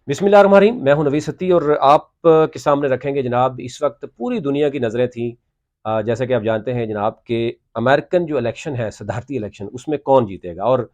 बिस्मिल्लाहिर्रहमानिर्रहीम। मैं हूं नवीद सत्ती और आप के सामने रखेंगे जनाब इस वक्त पूरी दुनिया की नज़रें थी। जैसा कि आप जानते हैं जनाब कि अमेरिकन जो इलेक्शन है सदारती इलेक्शन उसमें कौन जीतेगा और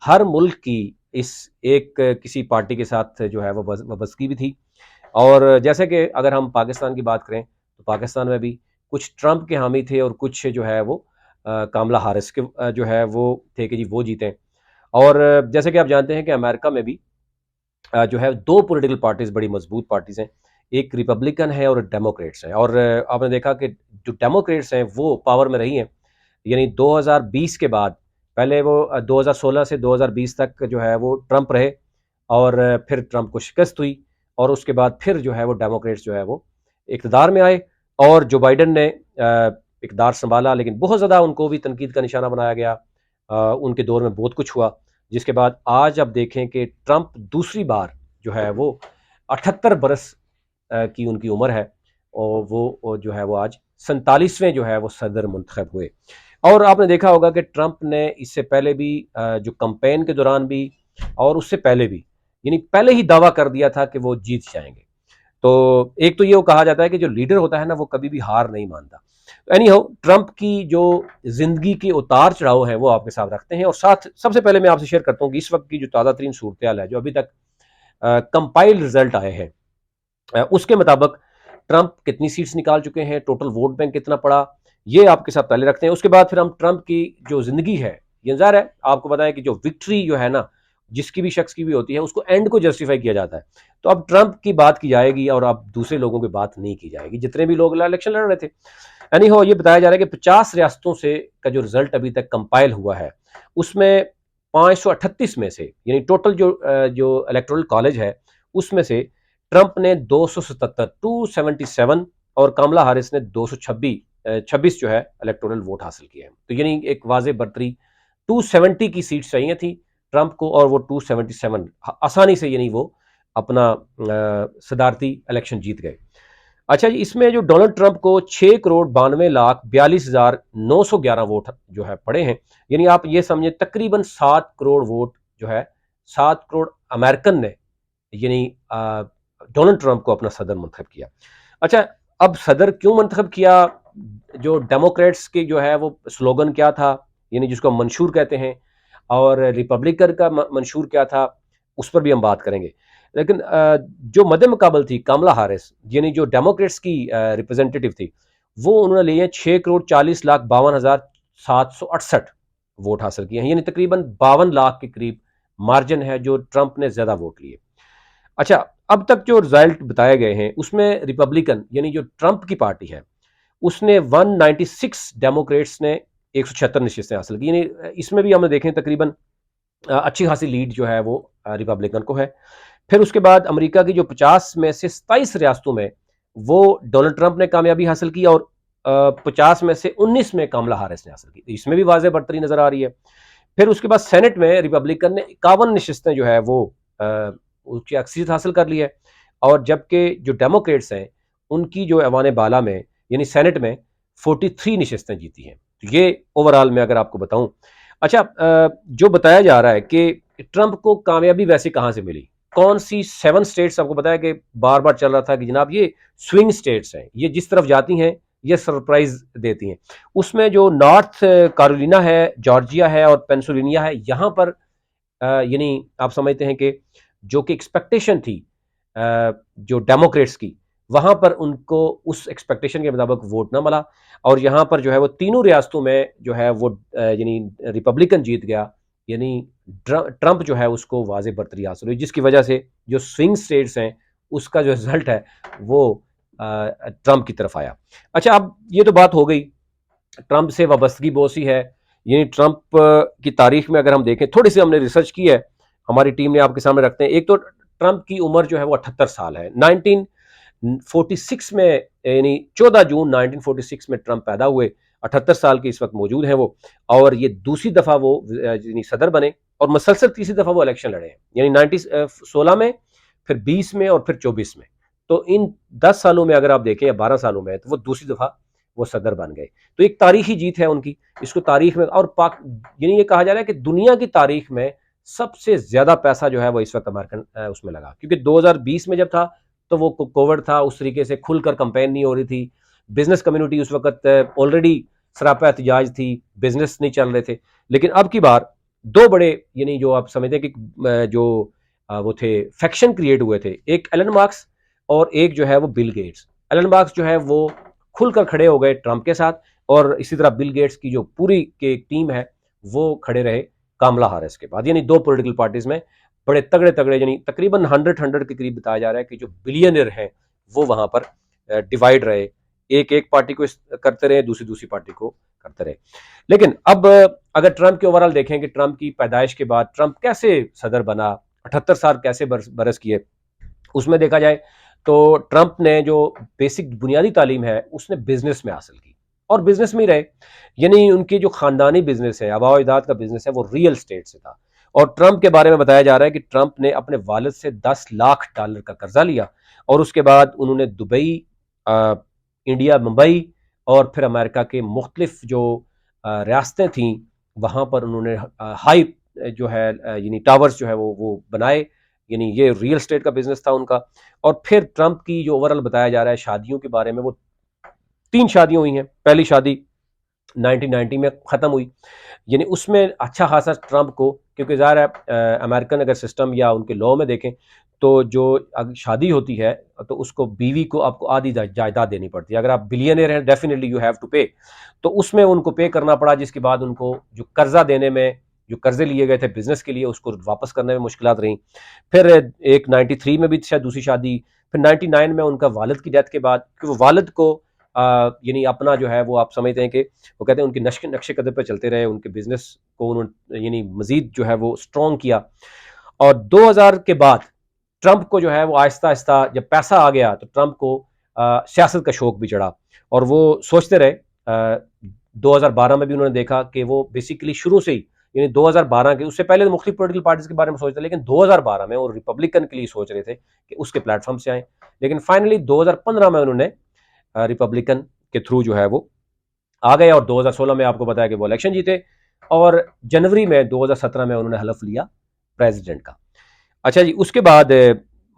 हर मुल्क की इस एक किसी पार्टी के साथ जो है वो वाबस्तगी भी थी। और जैसे कि अगर हम पाकिस्तान की बात करें तो पाकिस्तान में भी कुछ ट्रंप के हामी थे और कुछ जो है वो कामला हारिस के जो है वो थे कि जी वो जीतें। और जैसे कि आप जानते हैं कि अमेरिका में भी जो है दो पॉलिटिकल पार्टीज बड़ी मजबूत पार्टीज हैं। एक रिपब्लिकन है और डेमोक्रेट्स हैं। और आपने देखा कि जो डेमोक्रेट्स हैं वो पावर में रही हैं, यानी 2020 के बाद पहले वो 2016 से 2020 तक जो है वो ट्रंप रहे और फिर ट्रंप को शिकस्त हुई और उसके बाद फिर जो है वो डेमोक्रेट्स जो है वो इकतदार में आए और जो बाइडन ने इकतदार संभाला, लेकिन बहुत ज़्यादा उनको भी तनकीद का निशाना बनाया गया। उनके दौर में बहुत कुछ हुआ, जिसके बाद आज आप देखें कि ट्रंप दूसरी बार जो है वो 78 बरस की उनकी उम्र है और वो जो है वो आज 47वें जो है वो सदर मुंतखब हुए। और आपने देखा होगा कि ट्रंप ने इससे पहले भी जो कैंपेन के दौरान भी और उससे पहले भी यानी पहले ही दावा कर दिया था कि वो जीत जाएंगे। तो एक तो ये कहा जाता है कि जो लीडर होता है ना वो कभी भी हार नहीं मानता। एनी हाउ ट्रंप की जो जिंदगी के उतार चढ़ाव है वो आपके साथ रखते हैं और साथ सबसे पहले मैं आपसे शेयर करता हूँ कि इस वक्त की जो ताज़ा तरीन सूरत हाल है जो अभी तक कंपाइल रिजल्ट आए हैं उसके मुताबिक ट्रंप कितनी सीट्स निकाल चुके हैं, टोटल वोट बैंक कितना पड़ा, ये आपके साथ पहले रखते हैं। उसके बाद फिर हम ट्रंप की जो जिंदगी है, ये ज़ाहिर है आपको पता है कि जो विक्ट्री जो है ना जिसकी भी शख्स की भी होती है उसको एंड को जस्टिफाई किया जाता है। तो अब ट्रंप की बात की जाएगी और अब दूसरे लोगों की बात नहीं की जाएगी जितने भी लोग इलेक्शन लड़ रहे थे। एनी हो ये बताया जा रहा है कि 50 रियासतों से का जो रिजल्ट अभी तक कंपाइल हुआ है उसमें 538 में से यानी टोटल जो इलेक्टोरल कॉलेज है उसमें से ट्रंप ने 277 277 और कमला हारिस ने 226 जो है इलेक्टोरल वोट हासिल किए हैं। तो यानी एक वाजे बढ़तरी 270 की सीट चाहिए थी ट्रंप को और वो 277 आसानी से यानी वो अपना सदारती इलेक्शन जीत गए। अच्छा जी, इसमें जो डोनाल्ड ट्रंप को 6,92,42,911 वोट जो है पड़े हैं, यानी आप ये समझे तकरीबन 7 करोड़ वोट जो है 7 करोड़ अमेरिकन ने यानी डोनाल्ड ट्रंप को अपना सदर मंतखब किया। अच्छा, अब सदर क्यों मंतखब किया? जो डेमोक्रेट्स की जो है वो स्लोगन क्या था, यानी जिसको हम मंशूर कहते हैं, और रिपब्लिकन का मंशूर क्या था, उस पर भी हम बात करेंगे। लेकिन जो मद्दे मुकाबल थी कमला हारिस यानी जो डेमोक्रेट्स की रिप्रेजेंटेटिव थी, वो उन्होंने लिए 6,40,52,768 वोट हासिल किए हैं, यानी तकरीबन 52 लाख के करीब मार्जिन है जो ट्रंप ने ज्यादा वोट लिए। अच्छा, अब तक जो रिजल्ट बताए गए हैं उसमें रिपब्लिकन यानी जो ट्रंप की पार्टी है उसने 196, डेमोक्रेट्स ने 176 नशिस्तें हासिल की, यानी इसमें भी हमें देखें तकरीबन अच्छी खासी लीड जो है वो रिपब्लिकन को है। फिर उसके बाद अमेरिका की जो 50 में से 27 रियासतों में वो डोनाल्ड ट्रंप ने कामयाबी हासिल की और 50 में से 19 में कमला हारिस ने हासिल की, तो इसमें भी वाज़ेह बढ़तरी नजर आ रही है। फिर उसके बाद सेनेट में रिपब्लिकन ने 51 नशिस्तें जो है वो उसकी अक्सरियत हासिल कर ली है और जबकि जो डेमोक्रेट्स हैं उनकी जो ऐवान बाला में यानी सेनेट में 43 नशिस्तें जीती हैं। तो ये ओवरऑल में अगर आपको बताऊं। अच्छा, जो बताया जा रहा है कि ट्रंप को कामयाबी वैसे कहां से मिली, कौन सी 7 स्टेट्स आपको बताया कि बार बार चल रहा था कि जनाब ये स्विंग स्टेट्स हैं, ये जिस तरफ जाती हैं ये सरप्राइज देती हैं। उसमें जो नॉर्थ कैरोलिना है, जॉर्जिया है और पेंसिल्वेनिया है, यहाँ पर यानी आप समझते हैं कि जो कि एक्सपेक्टेशन थी जो डेमोक्रेट्स की, वहां पर उनको उस एक्सपेक्टेशन के मुताबिक वोट ना मिला और यहां पर जो है वो तीनों रियासतों में जो है वो यानी रिपब्लिकन जीत गया, यानी ट्रंप जो है उसको वाजे बर्तरी हासिल हुई, जिसकी वजह से जो स्विंग स्टेट्स हैं उसका जो रिजल्ट है वो ट्रंप की तरफ आया। अच्छा, अब ये तो बात हो गई ट्रंप से वाबस्तगी बहुत सी है, यानी ट्रंप की तारीख में अगर हम देखें, थोड़ी सी हमने रिसर्च की है, हमारी टीम ने आपके सामने रखते हैं। एक तो ट्रंप की उम्र जो है वो 78 साल है। 1946 में यानी 14 जून 1946 में ट्रंप पैदा हुए, 78 साल के इस वक्त मौजूद हैं वो, और ये दूसरी दफा वो यानी सदर बने और मसलसल तीसरी दफा वो इलेक्शन लड़े हैं, यानी 1916 में, फिर 20 में और फिर 24 में। तो इन 10 सालों में अगर आप देखें या 12 सालों में, तो वो दूसरी दफा वो सदर बन गए। तो एक तारीखी जीत है उनकी, इसको तारीख में और पाक यानी ये कहा जा रहा है कि दुनिया की तारीख में सबसे ज़्यादा पैसा जो है वो इस वक्त अमेरिकन उसमें लगा, क्योंकि 2020 में जब था तो वो कोविड था, उस तरीके से खुलकर कंपेन नहीं हो रही थी, बिजनेस कम्युनिटी उस वक्त ऑलरेडी सरापा एहतजाज थी, बिजनेस नहीं चल रहे थे। लेकिन अब की बार दो बड़े, यानी जो आप समझते हैं कि जो वो थे, फैक्शन क्रिएट हुए थे, एक एलन मार्क्स और एक जो है वो बिल गेट्स। एलन मार्क्स जो है वो खुलकर खड़े हो गए ट्रंप के साथ, और इसी तरह बिल गेट्स की जो पूरी की टीम है वो खड़े रहे कामला हारिस के बाद। यानी दो पॉलिटिकल पार्टीज में बड़े तगड़े तगड़े, यानी तकरीबन 100 के करीब बताया जा रहा है कि जो बिलियनर हैं वो वहां पर डिवाइड रहे, एक एक पार्टी को करते रहे, दूसरी दूसरी पार्टी को करते रहे। लेकिन अब अगर ट्रंप के ओवरऑल देखें कि ट्रंप की पैदाइश के बाद ट्रंप कैसे सदर बना, 78 साल कैसे बरस किए, उसमें देखा जाए तो ट्रंप ने जो बेसिक बुनियादी तालीम है उसने बिजनेस में हासिल की, और बिजनेस में ही रहे। यानी उनकी जो खानदानी बिजनेस है, आबा अजदाद का बिजनेस है, वो रियल स्टेट से था। और ट्रंप के बारे में बताया जा रहा है कि ट्रंप ने अपने वालिद से $10 लाख का कर्जा लिया, और उसके बाद उन्होंने दुबई, इंडिया, मुंबई और फिर अमेरिका के मुख्तलिफ जो रियासतें थीं वहाँ पर उन्होंने हाई जो है यानी टावर्स जो है वो बनाए। यानी ये रियल स्टेट का बिजनेस था उनका। और फिर ट्रंप की जो ओवरऑल बताया जा रहा है शादियों के बारे में, वो 3 शादियां हुई हैं। पहली शादी 1990 में ख़त्म हुई, यानी उसमें अच्छा खासा ट्रंप को, क्योंकि ज़ाहिर है अमेरिकन अगर सिस्टम या उनके लॉ में देखें तो जो शादी होती है तो उसको बीवी को आपको आधी जायदाद देनी पड़ती है। अगर आप बिलियनर हैं डेफिनेटली यू हैव टू पे, तो उसमें उनको पे करना पड़ा, जिसके बाद उनको जो कर्जा देने में, जो कर्जे लिए गए थे बिजनेस के लिए, उसको वापस करने में मुश्किलात रही। फिर एक 93 में भी शायद दूसरी शादी, फिर 99 में उनका वालिद की डेथ के बाद, कि वो वालिद को यानी अपना जो है वो आप समझते हैं कि वो कहते हैं उनके नक्शे कदम पर चलते रहे, उनके बिजनेस को उन्होंने यानी मजीद जो है वो स्ट्रॉन्ग किया। और 2000 के बाद ट्रंप को जो है वो आहिस्ता आहिस्ता जब पैसा आ गया तो ट्रंप को सियासत का शौक भी चढ़ा, और वो सोचते रहे। 2012 में भी उन्होंने देखा कि वो बेसिकली शुरू से ही, यानी 2012 के, उससे पहले तो मुख्तलिफ पोलिटिकल पार्टीज के बारे में सोचते, लेकिन 2012 में वो रिपब्लिकन के लिए सोच रहे थे कि उसके प्लेटफॉर्म से आए। लेकिन फाइनली 2015 में उन्होंने रिपब्लिकन के थ्रू जो है वो आ गए, और 2016 में आपको बताया कि वो इलेक्शन जीते, और जनवरी में 2017 में उन्होंने हलफ लिया प्रेसिडेंट का। अच्छा जी, उसके बाद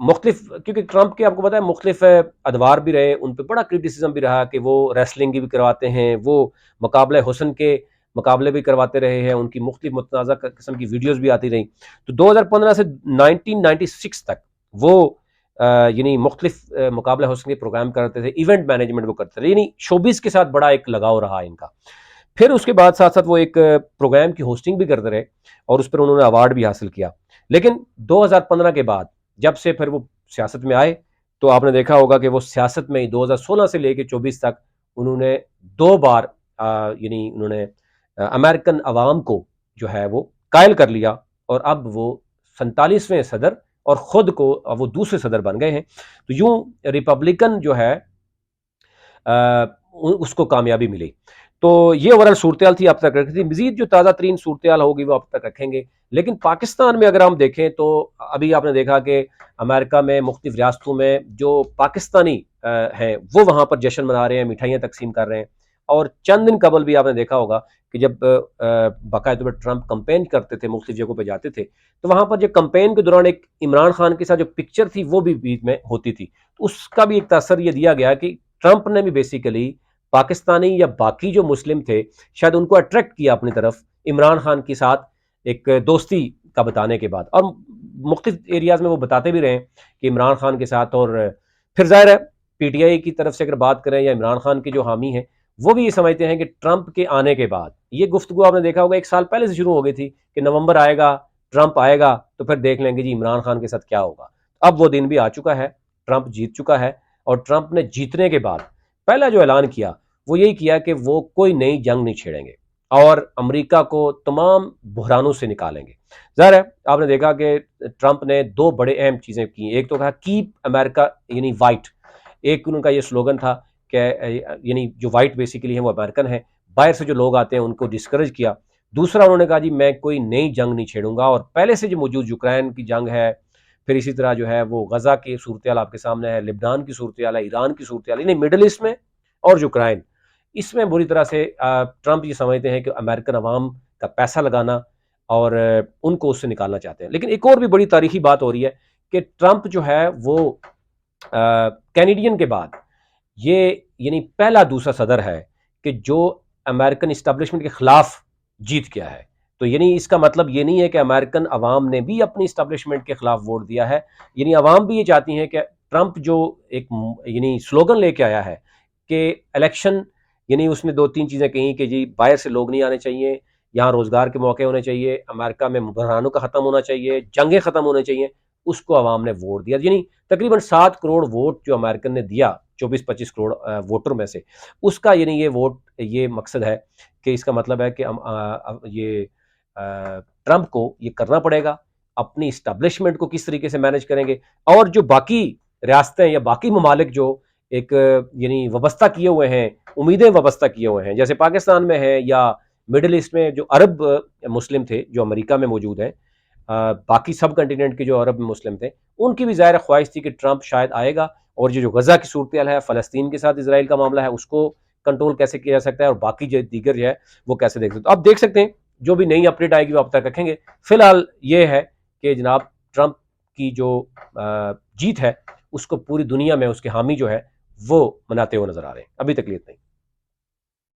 मुख्तलिफ, क्योंकि ट्रंप के आपको पता है मुख्तलिफ अदवार भी रहे, उन पर बड़ा क्रिटिसिज्म भी रहा कि वो रेसलिंग भी करवाते हैं, वो मुकाबले हुसन के मुकाबले भी करवाते रहे हैं, उनकी मुख्तलिफ मुतनाज़ा किस्म की वीडियोस भी आती रही। तो 2015 से 1996 तक वो यानी मुख्तलिफ मुकाबले हुस्न के प्रोग्राम करते थे, इवेंट मैनेजमेंट वो करते थे, यानी शोबिस के साथ बड़ा एक लगाव रहा इनका। फिर उसके बाद साथ साथ वो एक प्रोग्राम की होस्टिंग भी करते रहे, और उस पर उन्होंने अवार्ड भी हासिल किया। लेकिन 2015 के बाद जब से फिर वो सियासत में आए, तो आपने देखा होगा कि वो सियासत में 2016 से लेकर 24 तक उन्होंने 2 बार यानी उन्होंने अमेरिकन अवाम को जो है वो कायल कर लिया, और अब वो 47वें सदर, और खुद को वो दूसरे सदर बन गए हैं। तो यूं रिपब्लिकन जो है उसको कामयाबी मिली। तो ये ओवरऑल सूरत थी, अब तक रखी थी। मजीद जो ताज़ा तरीन सूरत होगी वो अब तक रखेंगे। लेकिन पाकिस्तान में अगर हम देखें तो अभी आपने देखा कि अमेरिका में मुख्तलिफ रियासतों में जो पाकिस्तानी हैं वो वहाँ पर जश्न मना रहे हैं, मिठाइयाँ तकसीम कर रहे हैं। और चंद दिन कबल भी आपने देखा होगा कि जब बाकायदा तौर पर ट्रंप कंपेन करते थे, मुख्तलिफ जगहों पर जाते थे, तो वहाँ पर जो कंपेन के दौरान एक इमरान खान के साथ जो पिक्चर थी वो भी बीच में होती थी। तो उसका भी एक तसर ये दिया गया कि ट्रंप ने भी बेसिकली पाकिस्तानी या बाकी जो मुस्लिम थे शायद उनको अट्रैक्ट किया अपनी तरफ इमरान खान के साथ एक दोस्ती का बताने के बाद। और मुख्तलिफ एरियाज में वो बताते भी रहे कि इमरान खान के साथ। और फिर जाहिर है पीटीआई की तरफ से अगर बात करें या इमरान खान के जो हामी हैं, वो भी ये समझते हैं कि ट्रंप के आने के बाद, ये गुफ्तगू आपने देखा होगा 1 साल पहले से शुरू हो गई थी कि नवंबर आएगा, ट्रंप आएगा, तो फिर देख लेंगे जी इमरान खान के साथ क्या होगा। अब वो दिन भी आ चुका है, ट्रंप जीत चुका है। और ट्रंप ने जीतने के बाद पहला जो ऐलान किया वो यही किया कि वो कोई नई जंग नहीं छेड़ेंगे और अमेरिका को तमाम बहरानों से निकालेंगे। ज़ाहिर है आपने देखा कि ट्रंप ने 2 बड़े अहम चीज़ें की। एक तो कहा कीप अमेरिका यानी वाइट, एक उनका ये स्लोगन था कि यानी जो वाइट बेसिकली है वो अमेरिकन है, बाहर से जो लोग आते हैं उनको डिस्करेज किया। दूसरा उन्होंने कहा जी मैं कोई नई जंग नहीं छेड़ूंगा, और पहले से जो मौजूद यूक्रेन की जंग है, फिर इसी तरह जो है वो गजा की सूरत आपके सामने है, लिबनान की सूरत है, ईरान की सूरत, यानी मिडल ईस्ट में और यूक्रेन, इसमें बुरी तरह से ट्रंप ये समझते हैं कि अमेरिकन अवाम का पैसा लगाना और उनको उससे निकालना चाहते हैं। लेकिन एक और भी बड़ी तारीखी बात हो रही है कि ट्रंप जो है वो कैनेडियन के बाद ये यानी पहला दूसरा सदर है कि जो अमेरिकन इस्टेब्लिशमेंट के खिलाफ जीत गया है। तो यानी इसका मतलब ये नहीं है कि अमेरिकन अवाम ने भी अपनी इस्टेब्लिशमेंट के खिलाफ वोट दिया है, यानी अवाम भी ये चाहती हैं कि ट्रंप जो एक यानी स्लोगन लेके आया है कि इलेक्शन, यानी उसने दो तीन चीज़ें कही कि जी बाहर से लोग नहीं आने चाहिए, यहाँ रोज़गार के मौके होने चाहिए, अमेरिका में बहरानों का ख़त्म होना चाहिए, जंगें ख़त्म होने चाहिए, उसको अवाम ने वोट दिया। यानी तकरीबन 7 करोड़ वोट जो अमेरिकन ने दिया 24-25 करोड़ वोटर में से, उसका यानी ये वोट, ये मकसद है कि इसका मतलब है कि ये ट्रंप को ये करना पड़ेगा, अपनी इस्टेब्लिशमेंट को किस तरीके से मैनेज करेंगे, और जो बाकी रियासतें या बाकी ममालिक जो एक यानी वाबस्ता किए हुए हैं, उम्मीदें वाबस्ता किए हुए हैं, जैसे पाकिस्तान में है या मिडिल ईस्ट में जो अरब मुस्लिम थे जो अमेरिका में मौजूद हैं, बाकी सब कंटिनेंट के जो अरब मुस्लिम थे, उनकी भी ज़ाहिर ख्वाहिश थी कि ट्रंप शायद आएगा और जो गज़ा की सूरत है, फ़लस्तीन के साथ इसराइल का मामला है, उसको कंट्रोल कैसे किया जा सकता है और बाकी जो दीगर जो है वो कैसे देख सकते। तो अब देख सकते हैं जो भी नई अपडेट आएगी वो आप तक रखेंगे। फिलहाल ये है कि जनाब ट्रंप की जो जीत है उसको पूरी दुनिया में उसके हामी जो है वो मनाते हुए नजर आ रहे हैं। अभी तक लिए इतना ही।